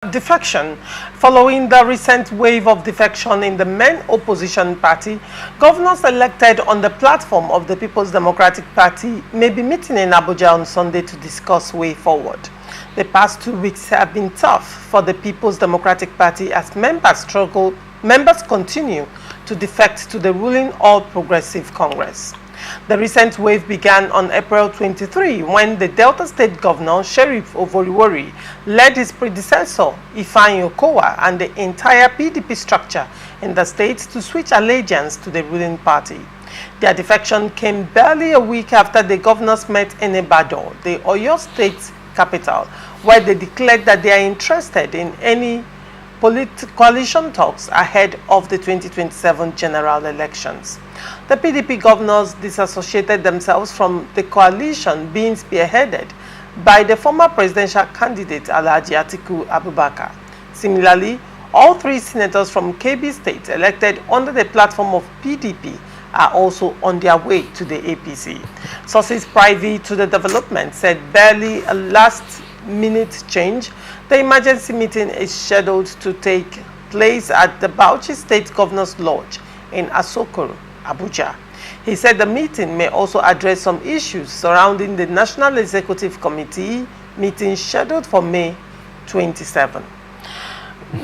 Defection. Following the recent wave of defection in the main opposition party, governors elected on the platform of the People's Democratic Party may be meeting in Abuja on Sunday to discuss way forward. The past 2 weeks have been tough for the People's Democratic Party as members continue to defect to the ruling All Progressive Congress. The recent wave began on April 23 when the Delta State Governor, Sheriff Ovoriwori, led his predecessor, Ifeanyi Okowa, and the entire PDP structure in the state to switch allegiance to the ruling party. Their defection came barely a week after the governors met in Ibadan, the Oyo State capital, where they declared that they are interested in any coalition talks ahead of the 2027 general elections. The PDP governors disassociated themselves from the coalition being spearheaded by the former presidential candidate Alhaji Atiku Abubakar. Similarly, all three senators from KB State elected under the platform of PDP are also on their way to the APC. Sources privy to the development said barely a last-minute change. The emergency meeting is scheduled to take place at the Bauchi State Governor's Lodge in Asokoro, Abuja. He said the meeting may also address some issues surrounding the National Executive Committee meeting scheduled for May 27.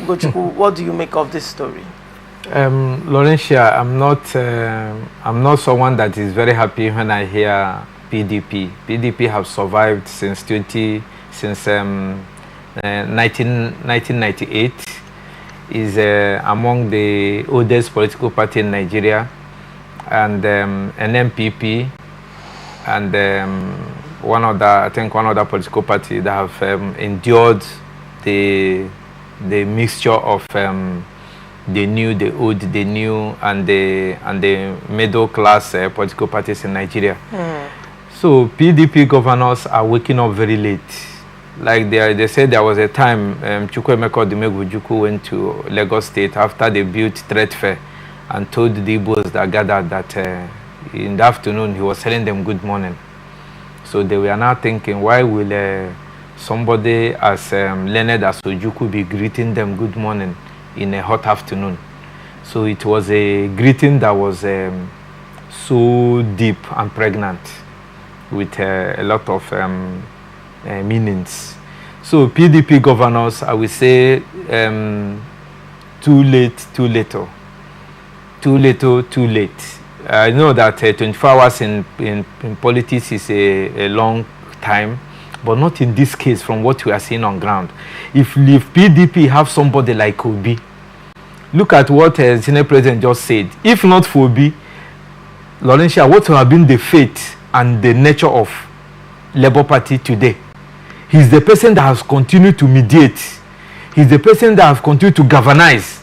Gochuku, what do you make of this story? Laurentia, I'm not someone that is very happy when I hear PDP. PDP have survived since 1998. Is among the oldest political party in Nigeria, and an MPP, and one other political party that have endured the mixture of the new, the old, the new, and the middle class political parties in Nigeria. So PDP governors are waking up very late. Like they said there was a time Chukwuemeka Odumegwu went to Lagos State after they built Trade Fair and told the Igbos that gathered that in the afternoon he was telling them good morning. So they were now thinking, why will somebody as learned as Ojukwu be greeting them good morning in a hot afternoon? So it was a greeting that was so deep and pregnant with a lot of meanings. So PDP governors, I will say, too late, too little. Too little, too late. I know that 24 hours in politics is a long time, but not in this case from what we are seeing on ground. If PDP have somebody like Obi, look at what Senate President just said. If not for Obi, Laurentia, what would have been the fate and the nature of Labour Party today? He's the person that has continued to mediate. He's the person that has continued to galvanize.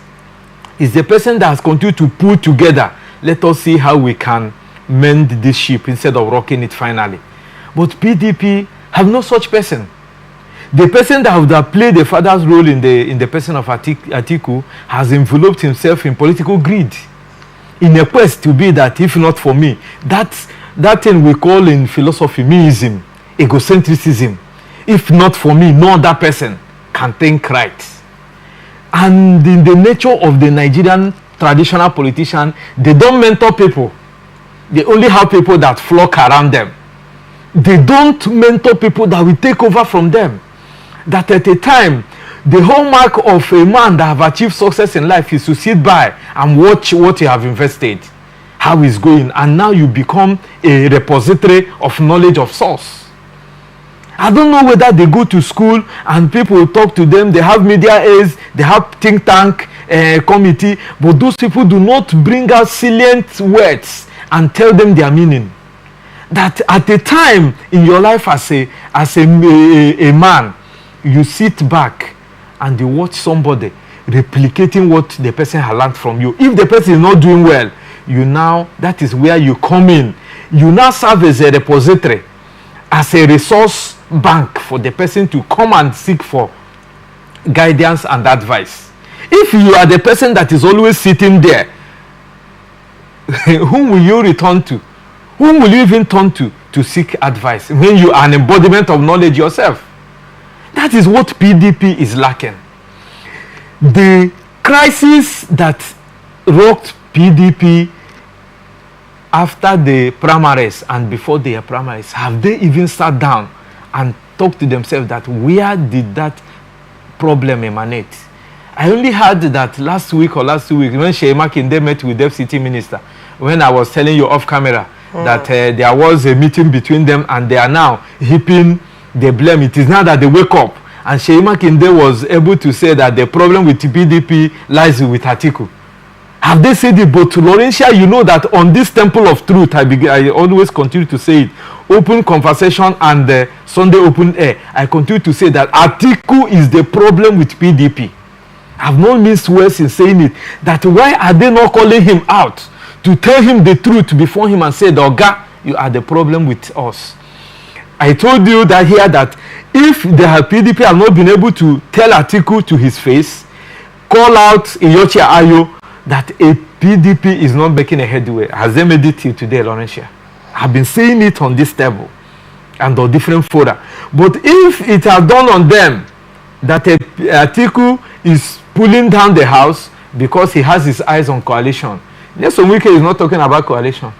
He's the person that has continued to pull together. Let us see how we can mend this ship instead of rocking it finally. But PDP have no such person. The person that would have played the father's role in the person of Atiku has enveloped himself in political greed, in a quest to be that, if not for me, that thing we call in philosophy meism, egocentrism. If not for me, no other person can think right. And in the nature of the Nigerian traditional politician, they don't mentor people. They only have people that flock around them. They don't mentor people that will take over from them. That at a time, the hallmark of a man that have achieved success in life is to sit by and watch what you have invested, how it's going, and now you become a repository of knowledge of source. I don't know whether they go to school and people talk to them, they have media aids, they have think tank committee, but those people do not bring out salient words and tell them their meaning. That at a time in your life as a man, you sit back and you watch somebody replicating what the person has learned from you. If the person is not doing well, that is where you come in. You now serve as a repository, as a resource bank for the person to come and seek for guidance and advice. If you are the person that is always sitting there, whom will you return to? Whom will you even turn to seek advice when you are an embodiment of knowledge yourself? That is what PDP is lacking. the crisis that rocked PDP after the primaries and before the primaries, have they even sat down and talked to themselves that where did that problem emanate? I only heard that last week or last 2 weeks when Sheyi Makinde met with the FCT minister, when I was telling you off camera that there was a meeting between them and they are now heaping the blame. It is now that they wake up, and Sheyi Makinde was able to say that the problem with PDP lies with Atiku. Have they said it? But to Laurentia, you know that on this temple of truth, I always continue to say it, open conversation and Sunday open air, I continue to say that Atiku is the problem with PDP. I've not missed words in saying it, that why are they not calling him out to tell him the truth before him and say, Oga, you are the problem with us. I told you that here that if the PDP have not been able to tell Atiku to his face, call out Iyochi Ayo, that a PDP is not making a headway. Has they made it till today, Laurentia? I've been saying it on this table and on different fora. But if it has done on them that Atiku is pulling down the house because he has his eyes on coalition, Nyesom Wike is not talking about coalition.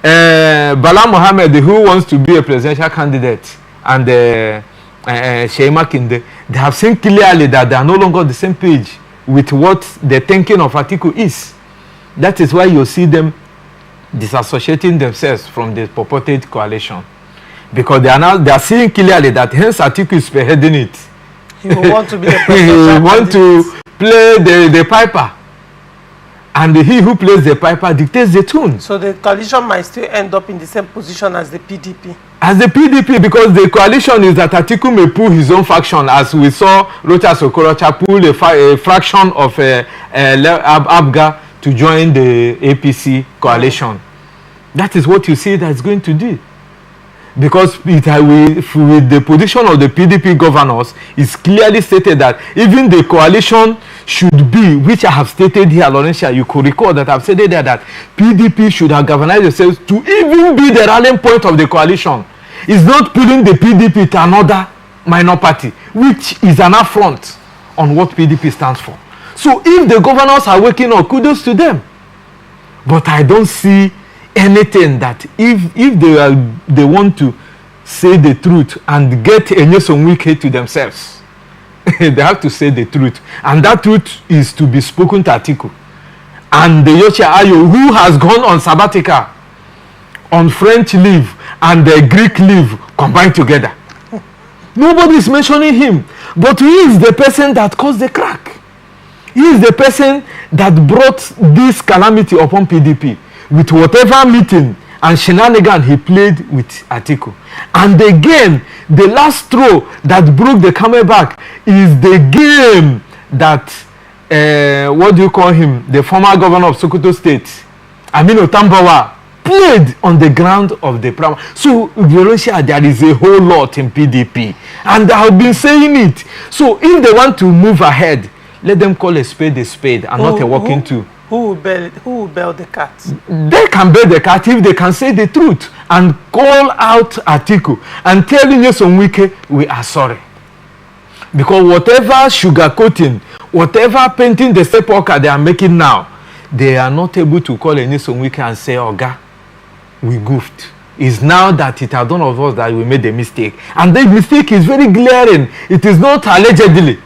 Bala Mohammed, who wants to be a presidential candidate, and Sheyi Makinde, they have seen clearly that they are no longer on the same page with what the thinking of Atiku is. That is why you see them disassociating themselves from the purported coalition, because they are seeing clearly that hence Atiku is spearheading it. He will want to be the presidential he want to play the piper, and he who plays the piper dictates the tune. So the coalition might still end up in the same position as the PDP. As the PDP, because the coalition is that Atiku may pull his own faction, as we saw Rochas Okorocha pull a fraction of Abuja to join the APC coalition. That is what you see that's going to do. Because with the position of the PDP governors, it's clearly stated that even the coalition should be, which I have stated here, Laurentia, you could recall that I've stated there that PDP should have galvanized themselves to even be the rallying point of the coalition. It's not pulling the PDP to another minor party, which is an affront on what PDP stands for. So if the governors are waking up, kudos to them. But I don't see anything that if they want to say the truth and get Nyesom Wike to themselves, they have to say the truth, and that truth is to be spoken to Atiku and the Iyochi Ayo, who has gone on sabbatical, on French leave and the Greek leave combined together. Nobody is mentioning him, but he is the person that caused the crack. He is the person that brought this calamity upon PDP with whatever meeting and shenanigan he played with Atiku. And again, the last straw that broke the camel back is the game that what do you call him, the former governor of Sokoto State, Aminu Tambawa, played on the ground of the primary. So Valencia, there is a whole lot in PDP, and I have been saying it. So if they want to move ahead, let them call a spade and not a walking to. Who will bail the cat? They can bail the cat if they can say the truth and call out Atiku and tell Nyesom Wike, we are sorry. Because whatever sugarcoating, whatever painting the sepulchre they are making now, they are not able to call Nyesom Wike and say, Oga, we goofed. It's now that it has done of us that we made a mistake. And the mistake is very glaring. It is not allegedly.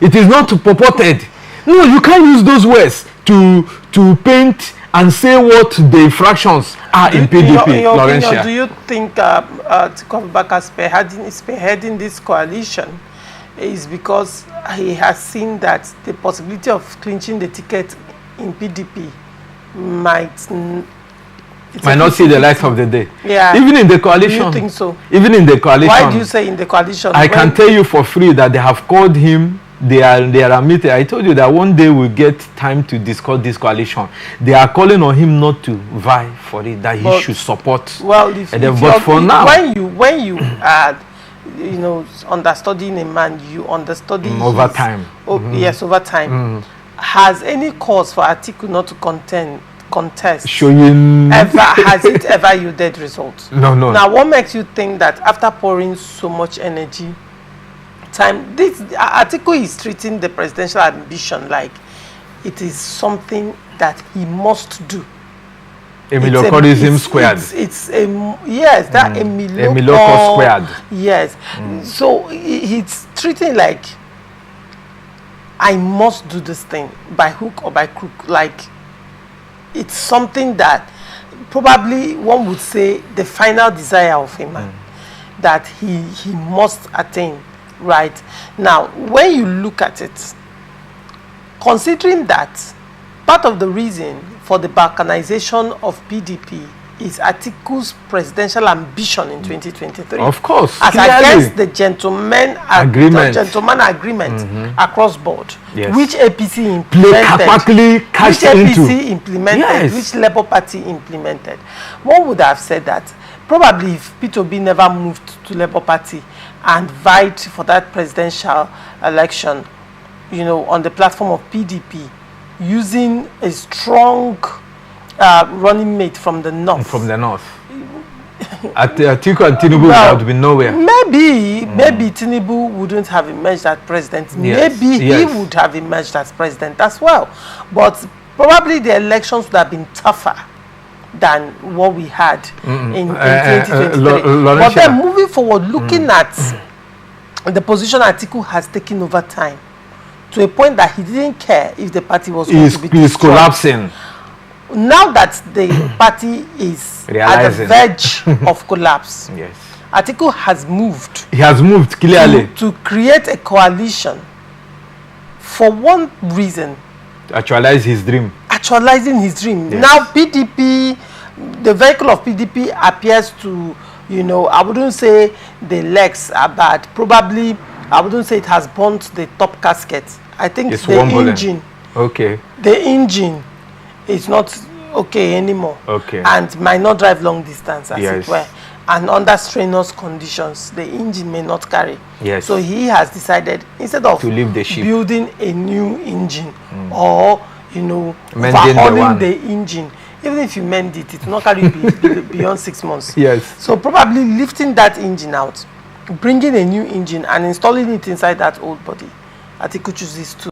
It is not purported. No, you can't use those words to paint and say what the infractions are in PDP, Laurentia. Do you think Atiku Abubakar spearheading this coalition is because he has seen that the possibility of clinching the ticket in PDP might not see the light of the day? Yeah. Even in the coalition. Do you think so? Even in the coalition. Why do you say in the coalition? I can tell you for free that they have called him. They are meeting. I told you that one day we'll get time to discuss this coalition. They are calling on him not to vie for it, that he should support. Well, but for now, when you are, understudying a man, you understudy over time. Yes, over time. Has any cause for Atiku not to contest has it ever yielded results? No. Now, what makes you think that after pouring so much energy time. This article is treating the presidential ambition like it is something that he must do. Emiliocorism squared. It's yes, that Emilioco squared. Yes. So he's treating like I must do this thing by hook or by crook. Like it's something that probably one would say the final desire of a man that he must attain. Right now, when you look at it, considering that part of the reason for the balkanization of PDP is Atiku's presidential ambition in 2023. Of course, as clearly. Against the gentleman agreement across board, yes. which APC implemented, yes. which Labour Party implemented. One would have said that probably if P2B never moved to Labour Party and vied for that presidential election, you know, on the platform of PDP, using a strong running mate from the north. From the north. Atiku and Tinubu would have been nowhere. Maybe Tinubu wouldn't have emerged as president. Yes. Maybe he would have emerged as president as well. But probably the elections would have been tougher than what we had in 2023. But then moving forward, looking at the position Atiku has taken over time, to a point that he didn't care if the party was going to be destroyed. He's collapsing. Now that the party is at the verge of collapse, yes. Atiku has moved. He has moved clearly to create a coalition for one reason. To actualize his dream. Actualizing his dream. Yes. Now PDP, the vehicle of PDP appears to, you know, I wouldn't say the legs are bad. Probably, I wouldn't say it has burnt the top casket. I think it's the engine. Okay. The engine is not okay anymore. Okay. And might not drive long distance as yes. it were. And under strenuous conditions, the engine may not carry. Yes. So he has decided, instead of to leave the ship, building a new engine or, you know, overhauling the engine, even if you mend it, it will not carry beyond 6 months. Yes. So probably lifting that engine out, bringing a new engine and installing it inside that old body. Atiku chooses to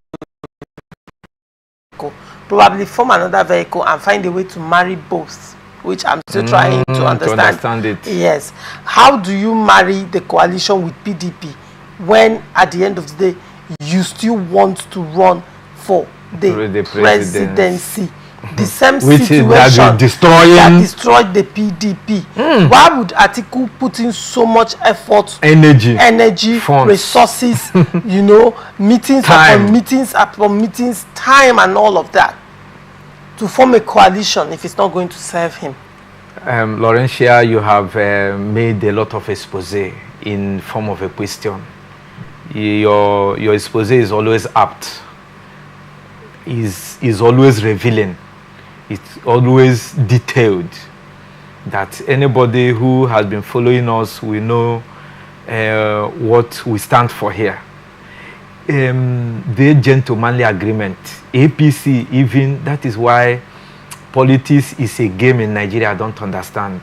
probably form another vehicle and find a way to marry both, which I'm still trying to understand. It. Yes. How do you marry the coalition with PDP when at the end of the day you still want to run for the presidency? The same situation that destroyed the PDP. Why would Atiku put in so much effort, energy, funds, resources, you know, meetings upon meetings, time and all of that to form a coalition if it's not going to serve him? Laurentia, you have made a lot of expose in form of a question. Your expose is always apt. Is always revealing. It's always detailed. That anybody who has been following us will know what we stand for here. The gentlemanly agreement, APC even, that is why politics is a game in Nigeria I don't understand.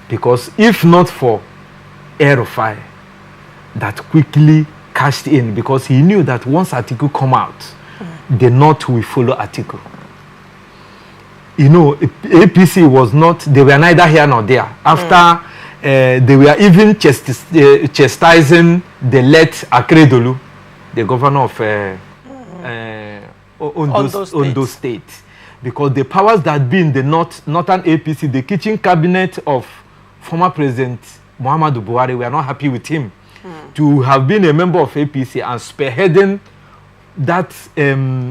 Because if not for Erufai that quickly cashed in, because he knew that once Atiku come out, the North will follow Atiku. You know, APC was not, they were neither here nor there. After they were even chastising the late Akredolu, the governor of Ondo State. Because the powers that be in the northern APC, the kitchen cabinet of former President Muhammadu Buhari, were not happy with him. To have been a member of APC and spearheading that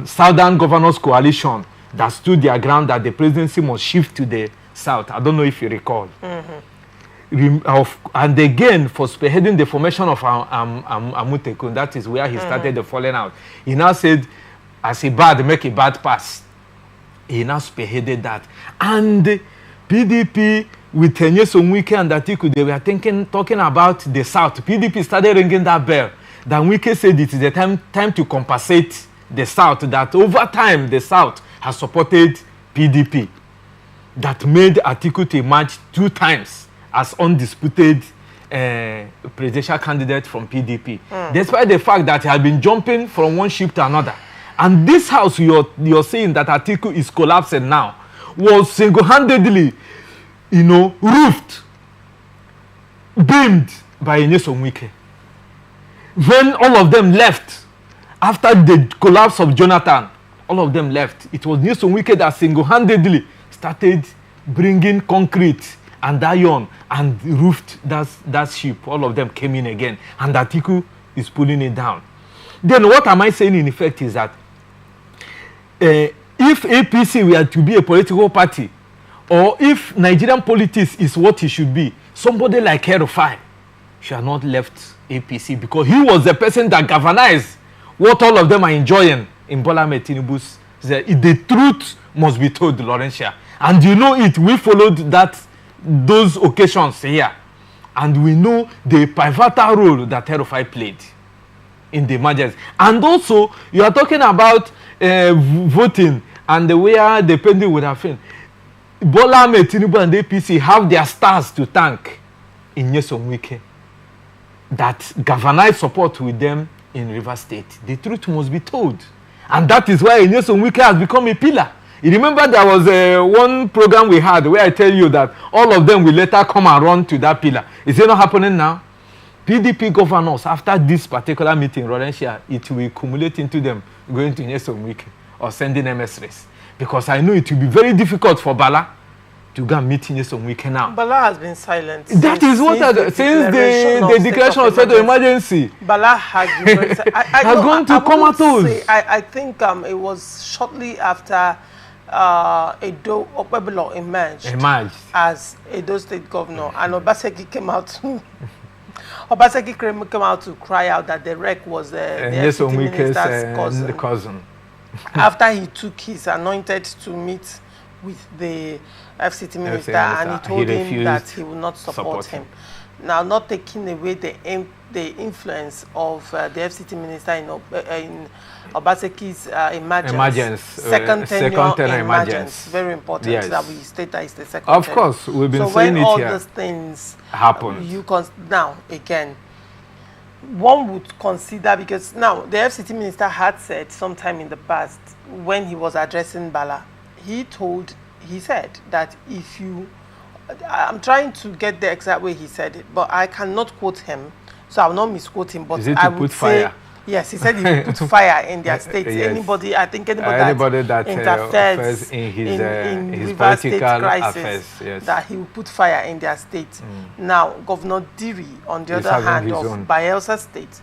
Southern Governors Coalition that stood their ground that the presidency must shift to the south. I don't know if you recall. And again, for spearheading the formation of Amutekun, that is where he started the falling out. He now said, as a bad, make a bad pass. He now spearheaded that. And PDP, with Nyesom Wike and Atiku, they were talking about the south. PDP started ringing that bell. Then Wike said it is the time to compensate the south, that over time the south has supported PDP. That made Atiku to emerge 2 times as undisputed presidential candidate from PDP, despite the fact that he had been jumping from one ship to another. And this house you're saying that Atiku is collapsing now was single-handedly, you know, roofed, beamed by Nyesom Wike. When all of them left, after the collapse of Jonathan, all of them left. It was Nyesom Wike that single-handedly started bringing concrete and iron and roofed that ship. All of them came in again, and Atiku is pulling it down. Then what am I saying in effect is that if APC were to be a political party, or if Nigerian politics is what it should be, somebody like Herufai should have not left APC, because he was the person that galvanized what all of them are enjoying in Bola Ahmed Tinubu's. The truth must be told, Laurentia. And you know it, we followed those occasions here. And we know the pivotal role that Herufai played in the emergency. And also, you are talking about voting and the way the pending would have been. Bola Ahmed Tinubu and the APC have their stars to thank in Nyesom Wike that galvanized support with them in Rivers State. The truth must be told. And that is why Nyesom Wike has become a pillar. You remember there was one program we had where I tell you that all of them will later come and run to that pillar. Is it not happening now? PDP governors, after this particular meeting, Rodensia, it will accumulate into them going to Nyesom Wike or sending emissaries. Because I know it will be very difficult for Bala to go and meet Nyesom Wike now. Bala has been silent. That is what since the declaration of state of emergency. Bala has been very silent. Has gone to comatose. I think it was shortly after Edo Okpebholo emerged as Edo State Governor, and Obaseki came out. Obaseki came out to cry out that the wreck was the FCT minister's cousin. After he took his anointed to meet with the FCT minister, and he told him that he would not support him. Now, not taking away the influence of the FCT minister in Obaseki's emergence, second tenure emergence. Very important that we state that it's the second tenure. Of course, we've been saying it here. So when all these things happen, now again, one would consider, because now the FCT minister had said sometime in the past when he was addressing Bala, he said that if you, I'm trying to get the exact way he said it, but I cannot quote him, so I will not misquote him, but I would say, yes, he said he would put fire in their states. Anybody that interferes in his Rivers State crisis, that he will put fire in their state. Now, Governor Diri, on the other hand, of Bayelsa State,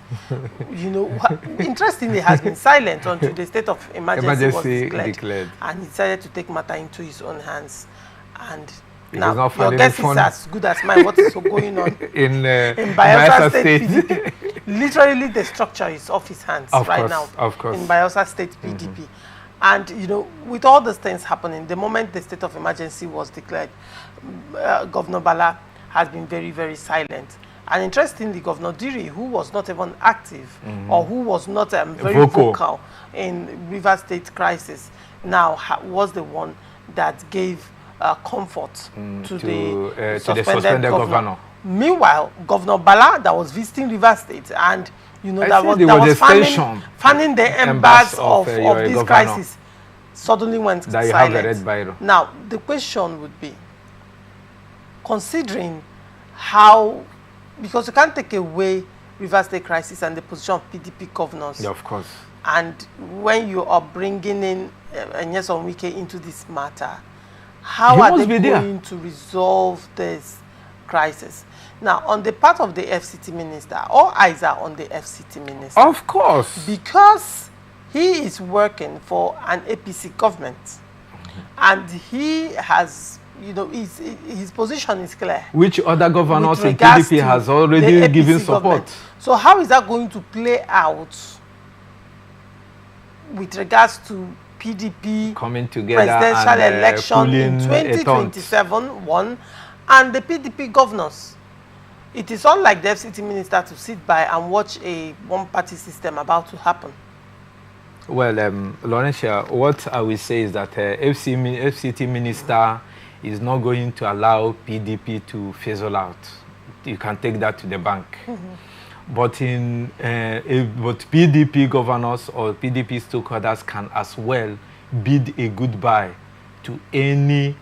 you know, interestingly, has been silent until the state of emergency was declared, and he decided to take matter into his own hands. And now, your guess is as good as mine. What is going on in Bayelsa State PDP? Literally, the structure is off his hands now. Of course. In Bayelsa State PDP. And, you know, with all these things happening, the moment the state of emergency was declared, Governor Bala has been very, very silent. And interestingly, Governor Diri, who was not even active or who was not very vocal in Rivers State crisis, now was the one that gave comfort to the suspended governor. Meanwhile, Governor Bala, that was visiting Rivers State, and you know that was fanning the embers of this crisis, suddenly went silent. Now, the question would be, considering how, because you can't take away Rivers State crisis and the position of PDP governors. Yeah, of course. And when you are bringing in Nyesom Wike into this matter, how are they going to resolve this crisis? Now, on the part of the FCT minister, all eyes are on the FCT minister. Of course. Because he is working for an APC government. And he has, you know, his position is clear. Which other governors in PDP has already given support. Government. So how is that going to play out with regards to PDP coming together presidential election in 2027, one, and the PDP governors? It is unlike the FCT minister to sit by and watch a one-party system about to happen. Well, Laurentia, what I will say is that FCT minister is not going to allow PDP to fizzle out. you can take that to the bank. But but PDP governors or PDP stakeholders can as well bid a goodbye to any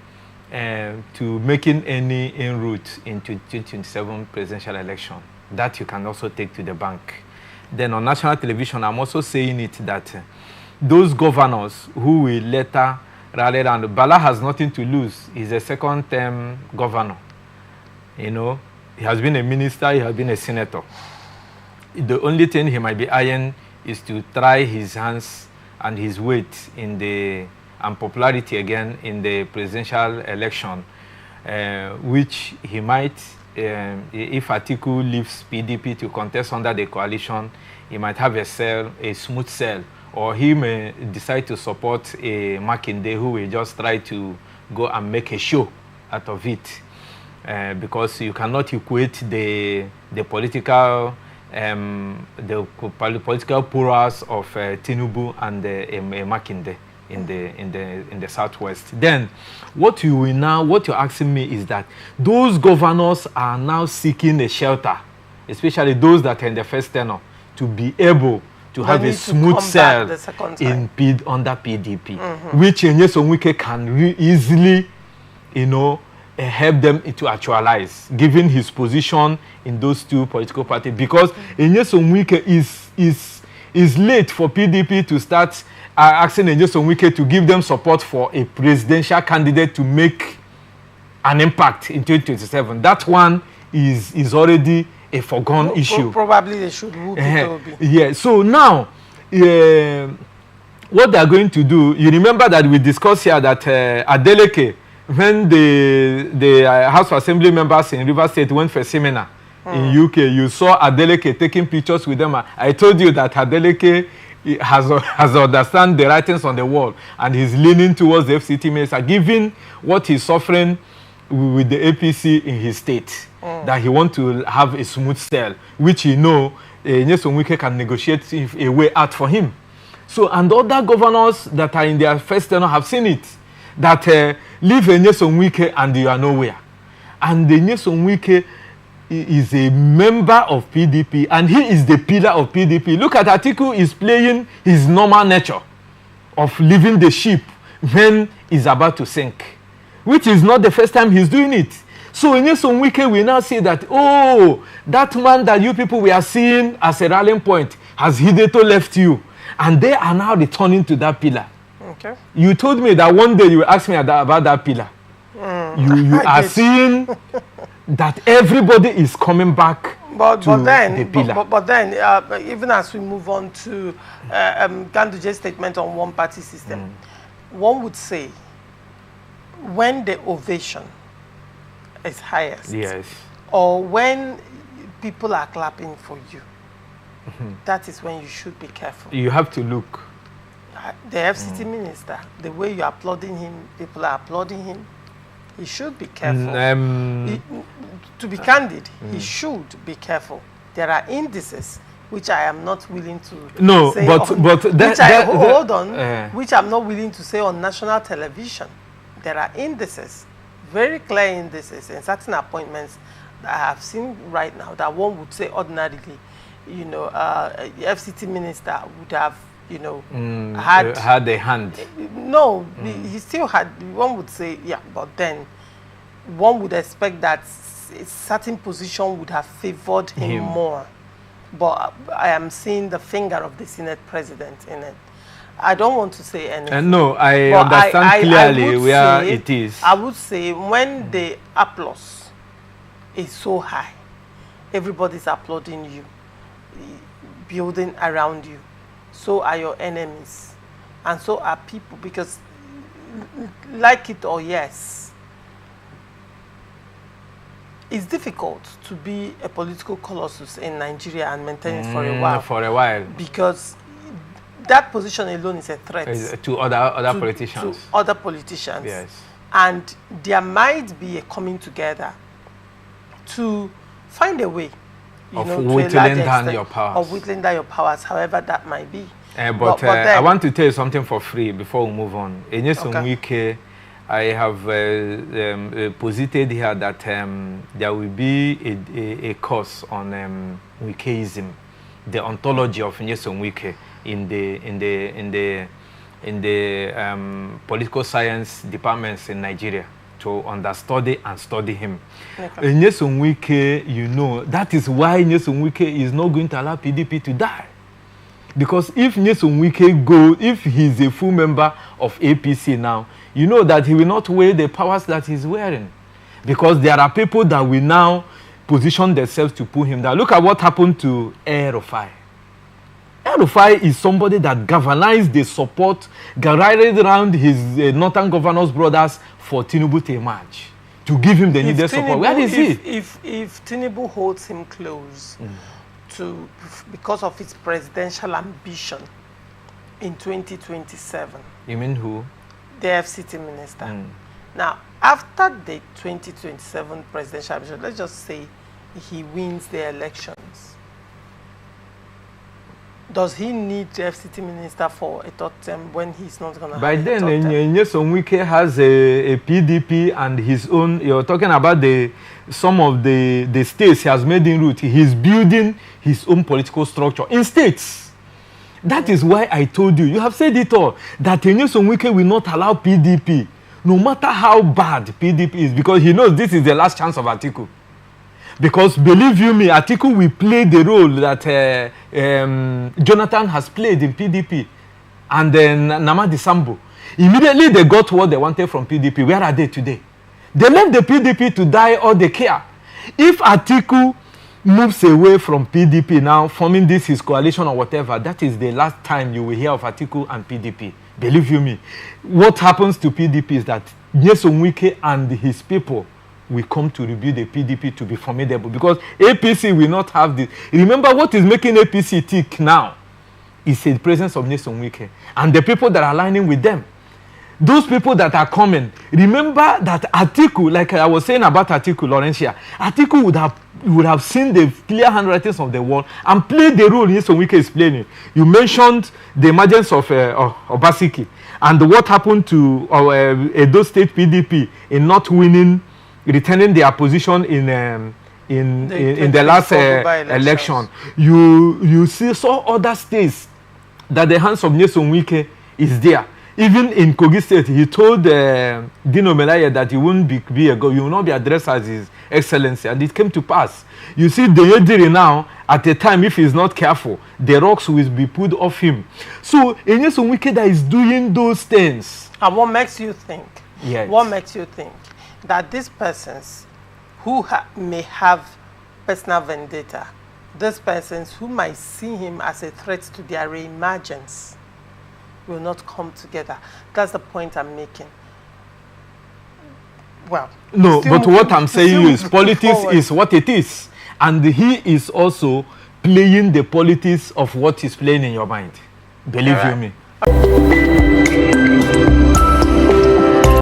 to making any inroads into 2027 presidential election. That you can also take to the bank. Then on national television, I'm also saying it that those governors who will later rally around, Bala has nothing to lose. He's a second-term governor. You know, he has been a minister, he has been a senator. The only thing he might be eyeing is to try his hands and his weight in the unpopularity again in the presidential election, which he might, if Atiku leaves PDP to contest under the coalition, he might have a smooth sell, or he may decide to support a Makinde who will just try to go and make a show out of it, because you cannot equate the political prowess of Tinubu and Makinde in the southwest. Then what you're asking me is that those governors are now seeking a shelter, especially those that are in the first tenure, to be able to have a smooth sell under PDP, which Nyesom Wike can easily, you know, help them to actualize, given his position in those two political parties. Because Nyesom Wike is late for PDP to start asking Nyesom Wike to give them support for a presidential candidate to make an impact in 2027. That one is already a foregone issue. Probably they should move it. Yeah. So now, what they are going to do, you remember that we discussed here that Adeleke, when the House of Assembly members in Rivers State went for a seminar in UK, you saw Adeleke taking pictures with them. I told you that Adeleke has understand the writings on the wall, and he's leaning towards the FCT minister, given what he's suffering with the APC in his state, that he wants to have a smooth sell, which he know Nyesom Wike can negotiate a way out for him. So, and other governors that are in their first tenure have seen it, that leave Nyesom Wike and you are nowhere. And Nyesom Wike is a member of PDP, and he is the pillar of PDP. Look at Atiku is playing his normal nature of leaving the ship when he's about to sink, which is not the first time he's doing it. So in Nyesom Wike, we now see that, oh, that man that you people we are seeing as a rallying point has hitherto left you, and they are now returning to that pillar. Okay. You told me that one day you will ask me about that pillar. You are seeing that everybody is coming back to the pillar. But then, even as we move on to Ganduje's statement on one-party system, one would say, when the ovation is highest, yes, or when people are clapping for you, that is when you should be careful. You have to look. The FCT minister, the way you're applauding him, people are applauding him. He should be careful. To be candid, he should be careful. There are indices which I am not willing to say which I'm not willing to say on national television. There are indices, very clear indices, in certain appointments that I have seen right now that one would say ordinarily, you know, the FCT minister would have, you know, had a hand. No, he still had, one would say, yeah, but then one would expect that a certain position would have favored him more. But I am seeing the finger of the Senate president in it. I don't want to say anything. No, I understand clearly where it is. I would say when the applause is so high, everybody's applauding you, building around you. So are your enemies, and so are people, because like it or yes, it's difficult to be a political colossus in Nigeria and maintain it for a while. For a while. Because that position alone is a threat to other politicians. To other politicians. Yes. And there might be a coming together to find a way, of whittling down your powers. Of whittling down your powers, however that might be. But then, I want to tell you something for free before we move on. Nyesom Wike, I have posited here that there will be a course on Wikeism, the ontology of Nyesom Wike in the political science departments in Nigeria, to understudy and study him. Okay. Nyesom Wike, you know, that is why Nyesom Wike is not going to allow PDP to die. Because if Nyesom Wike goes, if he's a full member of APC now, you know that he will not wear the powers that he's wearing. Because there are people that will now position themselves to pull him down. Look at what happened to El-Rufai. El-Rufai is somebody that galvanized the support, rallied around his northern governors' brothers for Tinubu to emerge, to give him the needed support. Where is he? If Tinubu holds him close, because of his presidential ambition in 2027. You mean who? The FCT minister. Now, after the 2027 presidential ambition, let's just say he wins the elections. Does he need the FCT minister for a third term when he's not going to have By then, Nyesom Wike has a PDP and his own. You're talking about some of the states he has made in route. He's building his own political structure in states. That is why I told you, you have said it all, that Nyesom Wike will not allow PDP, no matter how bad PDP is, because he knows this is the last chance of Atiku. Because believe you me, Atiku will play the role that Jonathan has played in PDP, and then Namadi Sambo. Immediately they got what they wanted from PDP. Where are they today? They left the PDP to die all they care. If Atiku moves away from PDP now, forming this his coalition or whatever, that is the last time you will hear of Atiku and PDP. Believe you me. What happens to PDP is that Nyesom Wike and his people will come to rebuild the PDP to be formidable, because APC will not have this. Remember, what is making APC tick now is the presence of Nyesom Wike and the people that are aligning with them. Those people that are coming, remember that Atiku, like I was saying about Atiku, Laurentia, Atiku would have seen the clear handwritings of the wall and played the role Nyesom Wike is playing. You mentioned the emergence of Obaseki and what happened to Edo State PDP in not winning, returning their position in the last election. You saw other states that the hands of Nyesom Wike is there. Even in Kogi State, he told Dino Melaye that he won't be a god, you will not be addressed as His Excellency, and it came to pass. You see, the Yediri now, at a time, if he's not careful, the rocks will be put off him. So, Nyesom Wike that is doing those things. And what makes you think? Yes. What makes you think that these persons who may have personal vendetta, these persons who might see him as a threat to their reemergence, will not come together? That's the point I'm making. Well, no, but what I'm saying is politics is what it is, and he is also playing the politics of what is playing in your mind. Believe you me.